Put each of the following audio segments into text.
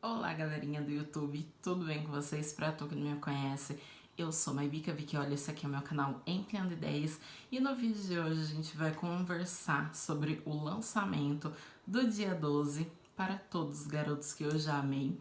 Olá, galerinha do YouTube, tudo bem com vocês? Pra tu que não me conhece, eu sou Maibica Vicky, olha, esse aqui é o meu canal Empreendo Ideias e no vídeo de hoje a gente vai conversar sobre o lançamento do dia 12 para todos os garotos que eu já amei.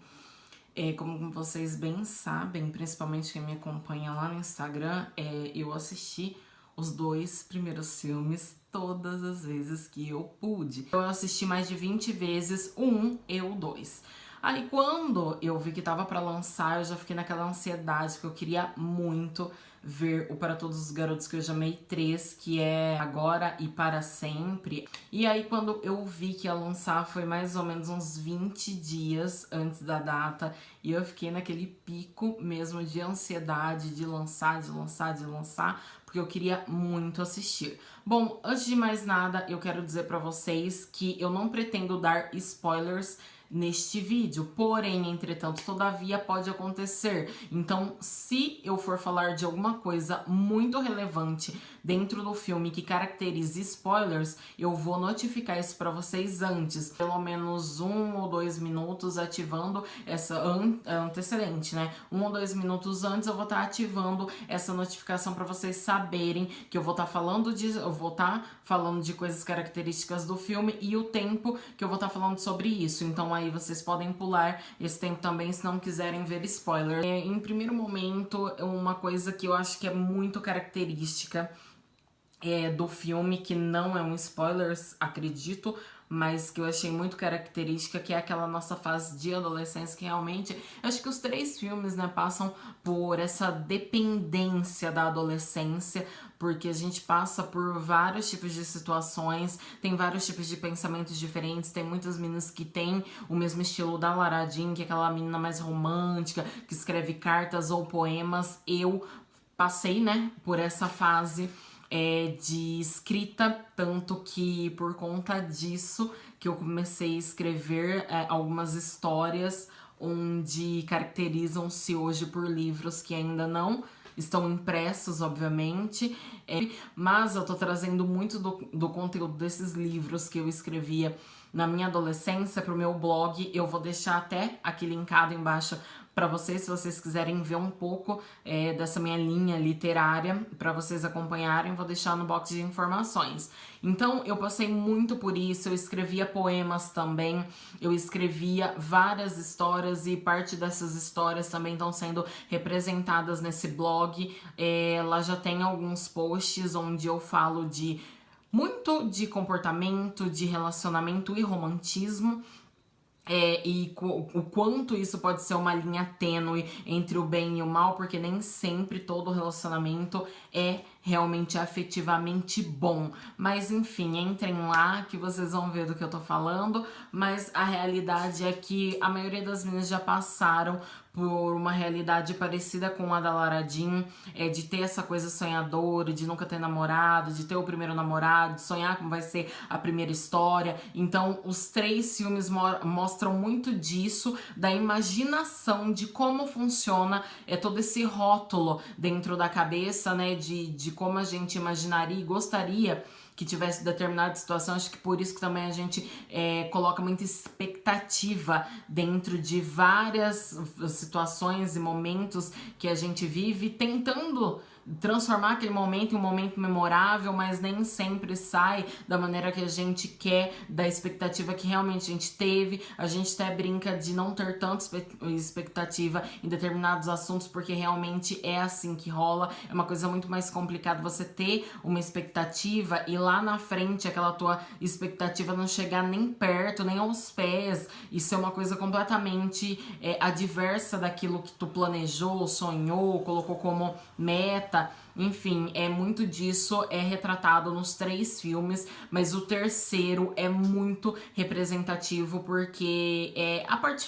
Como vocês bem sabem, principalmente quem me acompanha lá no Instagram, eu assisti os 2 primeiros filmes todas as vezes que eu pude. Eu assisti mais de 20 vezes o 1 e o 2. Aí quando eu vi que tava pra lançar, eu já fiquei naquela ansiedade, porque eu queria muito ver o Para Todos os Garotos que eu já amei 3, que é Agora e Para Sempre. E aí quando eu vi que ia lançar, foi mais ou menos uns 20 dias antes da data, e eu fiquei naquele pico mesmo de ansiedade de lançar, porque eu queria muito assistir. Bom, antes de mais nada, eu quero dizer pra vocês que eu não pretendo dar spoilers neste vídeo, porém, entretanto, todavia pode acontecer. Então, se eu for falar de alguma coisa muito relevante dentro do filme que caracterize spoilers, eu vou notificar isso pra vocês antes, pelo menos 1 ou 2 minutos ativando essa antecedente, né? 1 ou 2 minutos antes eu vou estar ativando essa notificação pra vocês saberem que eu vou estar falando de coisas características do filme e o tempo que eu vou estar falando sobre isso. Então aí vocês podem pular esse tempo também se não quiserem ver spoiler. Em primeiro momento, uma coisa que eu acho que é muito característica do filme, que não é um spoiler, acredito, mas que eu achei muito característica, que é aquela nossa fase de adolescência, que realmente, eu acho que os 3 filmes, né, passam por essa dependência da adolescência, porque a gente passa por vários tipos de situações, tem vários tipos de pensamentos diferentes, tem muitas meninas que têm o mesmo estilo da Lara Jean, que é aquela menina mais romântica, que escreve cartas ou poemas. Eu passei, né, por essa fase de escrita, tanto que por conta disso que eu comecei a escrever algumas histórias onde caracterizam-se hoje por livros que ainda não estão impressos, obviamente, mas eu tô trazendo muito do conteúdo desses livros que eu escrevia na minha adolescência pro meu blog. Eu vou deixar até aqui linkado embaixo para vocês, se vocês quiserem ver um pouco dessa minha linha literária, para vocês acompanharem, vou deixar no box de informações. Então, eu passei muito por isso, eu escrevia poemas também, eu escrevia várias histórias e parte dessas histórias também estão sendo representadas nesse blog. Lá já tem alguns posts onde eu falo muito de comportamento, de relacionamento e romantismo. O quanto isso pode ser uma linha tênue entre o bem e o mal, porque nem sempre todo relacionamento é realmente afetivamente bom. Mas enfim, entrem lá que vocês vão ver do que eu tô falando, mas a realidade é que a maioria das meninas já passaram por uma realidade parecida com a da Lara Jean, de ter essa coisa sonhadora, de nunca ter namorado, de ter o primeiro namorado, de sonhar como vai ser a primeira história. Então, os 3 filmes mostram muito disso, da imaginação, de como funciona todo esse rótulo dentro da cabeça, né, de como a gente imaginaria e gostaria que tivesse determinada situação. Acho que por isso que também a gente coloca muita expectativa dentro de várias situações e momentos que a gente vive, tentando transformar aquele momento em um momento memorável, mas nem sempre sai da maneira que a gente quer, da expectativa que realmente a gente teve. A gente até brinca de não ter tanta expectativa em determinados assuntos, porque realmente é assim que rola. É uma coisa muito mais complicada você ter uma expectativa e lá na frente aquela tua expectativa não chegar nem perto, nem aos pés. Isso é uma coisa completamente adversa daquilo que tu planejou, sonhou, colocou como meta. Enfim, muito disso retratado nos 3 filmes, mas o terceiro é muito representativo porque é a parte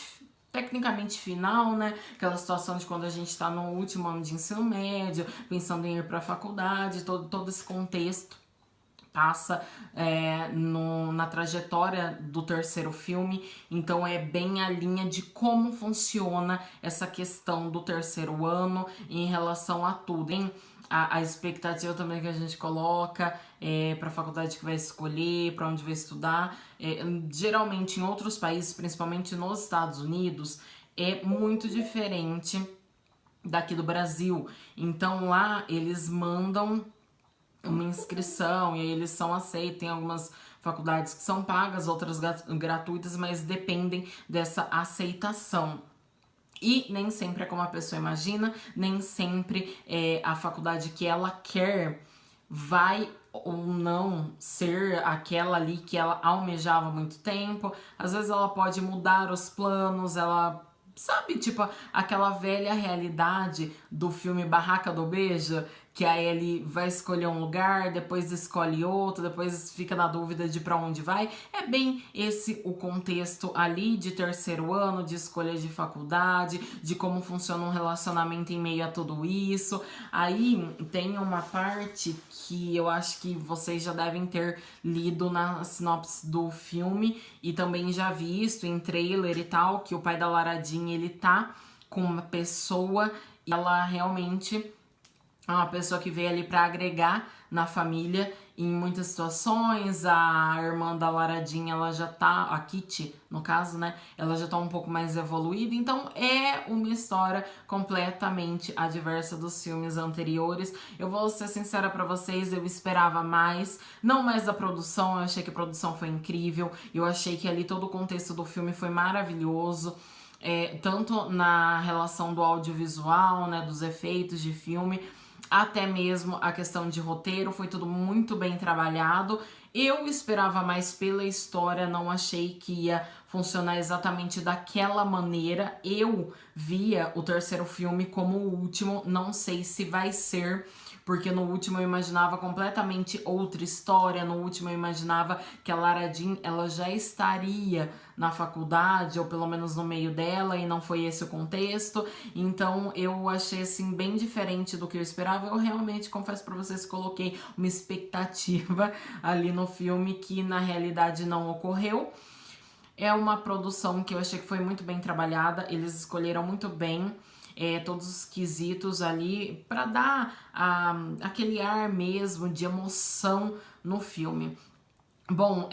tecnicamente final, né? Aquela situação de quando a gente tá no último ano de ensino médio, pensando em ir pra faculdade, todo esse contexto passa na trajetória do terceiro filme. Então é bem a linha de como funciona essa questão do terceiro ano em relação a tudo, hein? a expectativa também que a gente coloca para a faculdade que vai escolher, para onde vai estudar. Geralmente em outros países, principalmente nos Estados Unidos, é muito diferente daqui do Brasil. Então lá eles mandam uma inscrição e aí eles são aceitos. Tem algumas faculdades que são pagas, outras gratuitas, mas dependem dessa aceitação. E nem sempre é como a pessoa imagina, nem sempre a faculdade que ela quer vai ou não ser aquela ali que ela almejava há muito tempo. Às vezes ela pode mudar os planos, ela sabe, tipo, aquela velha realidade do filme Barraca do Beijo, que a Ellie vai escolher um lugar, depois escolhe outro, depois fica na dúvida de pra onde vai. É bem esse o contexto ali de terceiro ano, de escolha de faculdade, de como funciona um relacionamento em meio a tudo isso. Aí tem uma parte que eu acho que vocês já devem ter lido na sinopse do filme e também já visto em trailer e tal, que o pai da Lara Jean, ele tá com uma pessoa e ela realmente é uma pessoa que veio ali para agregar na família em muitas situações. A irmã da Lara Jean, ela já tá, a Kitty, no caso, né? Ela já tá um pouco mais evoluída. Então é uma história completamente adversa dos filmes anteriores. Eu vou ser sincera pra vocês, eu esperava mais. Não mais da produção, eu achei que a produção foi incrível. Eu achei que ali todo o contexto do filme foi maravilhoso. Tanto na relação do audiovisual, né, dos efeitos de filme, até mesmo a questão de roteiro, foi tudo muito bem trabalhado. Eu esperava mais pela história, não achei que ia funcionar exatamente daquela maneira. Eu via o terceiro filme como o último, não sei se vai ser, porque no último eu imaginava completamente outra história. No último eu imaginava que a Lara Jean, ela já estaria na faculdade, ou pelo menos no meio dela, e não foi esse o contexto. Então eu achei assim bem diferente do que eu esperava. Eu realmente, confesso pra vocês, coloquei uma expectativa ali no filme que na realidade não ocorreu. É uma produção que eu achei que foi muito bem trabalhada, eles escolheram muito bem todos os quesitos ali para dar aquele ar mesmo de emoção no filme. Bom,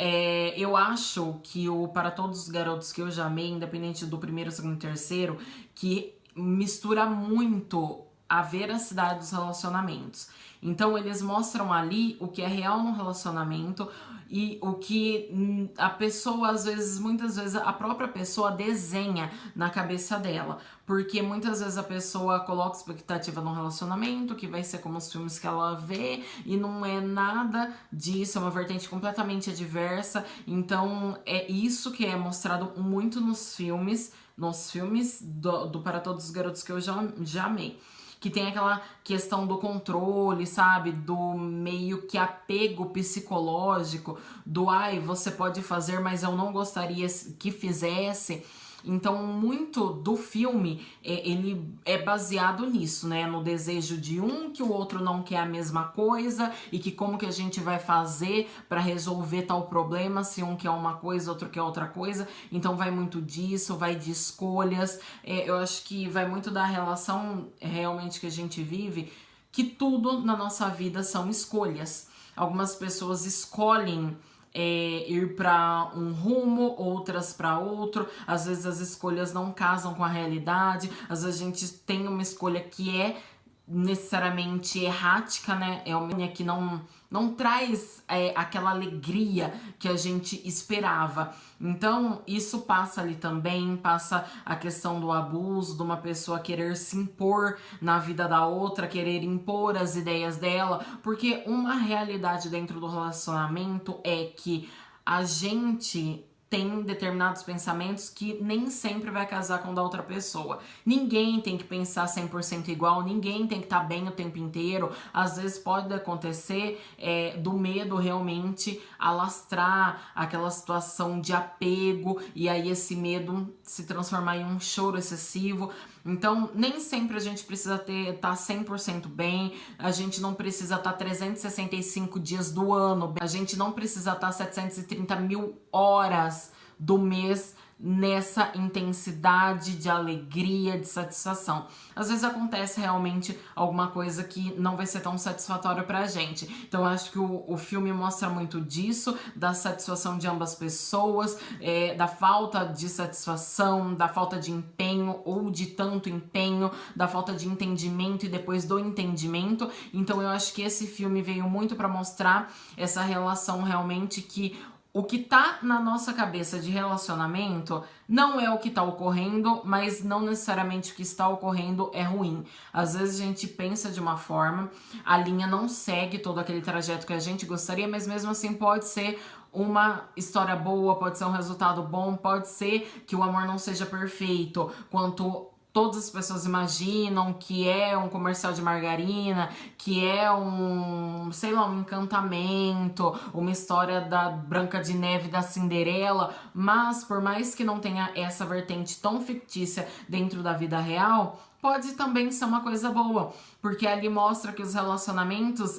eu acho que o Para Todos os Garotos que eu já amei, independente do primeiro, segundo e terceiro, que mistura muito a veracidade dos relacionamentos. Então eles mostram ali o que é real no relacionamento e o que a pessoa, às vezes, muitas vezes, a própria pessoa desenha na cabeça dela. Porque muitas vezes a pessoa coloca expectativa no relacionamento, que vai ser como os filmes que ela vê, e não é nada disso, é uma vertente completamente adversa. Então é isso que é mostrado muito nos filmes do Para Todos os Garotos que eu já amei. Que tem aquela questão do controle, sabe? Do meio que apego psicológico, do ai, você pode fazer, mas eu não gostaria que fizesse. Então, muito do filme, ele é baseado nisso, né? No desejo de um, que o outro não quer a mesma coisa, e que como que a gente vai fazer para resolver tal problema, se um quer uma coisa, outro quer outra coisa. Então, vai muito disso, vai de escolhas. Eu acho que vai muito da relação realmente que a gente vive, que tudo na nossa vida são escolhas. Algumas pessoas escolhem ir para um rumo, outras para outro. Às vezes as escolhas não casam com a realidade. Às vezes a gente tem uma escolha que é necessariamente errática, né? É uma linha que não traz aquela alegria que a gente esperava. Então, isso passa ali também, passa a questão do abuso, de uma pessoa querer se impor na vida da outra, querer impor as ideias dela, porque uma realidade dentro do relacionamento é que a gente tem determinados pensamentos que nem sempre vai casar com o da outra pessoa. Ninguém tem que pensar 100% igual, ninguém tem que estar bem o tempo inteiro. Às vezes pode acontecer do medo realmente alastrar aquela situação de apego e aí esse medo se transformar em um choro excessivo. Então, nem sempre a gente precisa tá 100% bem, a gente não precisa estar 365 dias do ano, a gente não precisa estar 730 mil horas do mês nessa intensidade de alegria, de satisfação. Às vezes acontece realmente alguma coisa que não vai ser tão satisfatória pra gente. Então eu acho que o filme mostra muito disso, da satisfação de ambas pessoas, da falta de satisfação, da falta de empenho ou de tanto empenho, da falta de entendimento e depois do entendimento. Então eu acho que esse filme veio muito pra mostrar essa relação realmente que o que tá na nossa cabeça de relacionamento não é o que tá ocorrendo, mas não necessariamente o que está ocorrendo é ruim. Às vezes a gente pensa de uma forma, a linha não segue todo aquele trajeto que a gente gostaria, mas mesmo assim pode ser uma história boa, pode ser um resultado bom, pode ser que o amor não seja perfeito, quanto todas as pessoas imaginam, que é um comercial de margarina, que é um, sei lá, um encantamento, uma história da Branca de Neve, da Cinderela, mas por mais que não tenha essa vertente tão fictícia dentro da vida real, pode também ser uma coisa boa, porque ali mostra que os relacionamentos,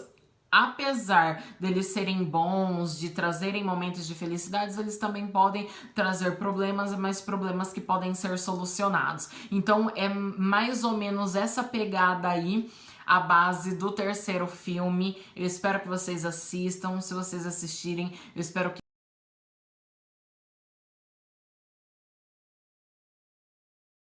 apesar deles serem bons, de trazerem momentos de felicidades, eles também podem trazer problemas, mas problemas que podem ser solucionados. Então é mais ou menos essa pegada aí a base do terceiro filme. Eu espero que vocês assistam. Se vocês assistirem, eu espero que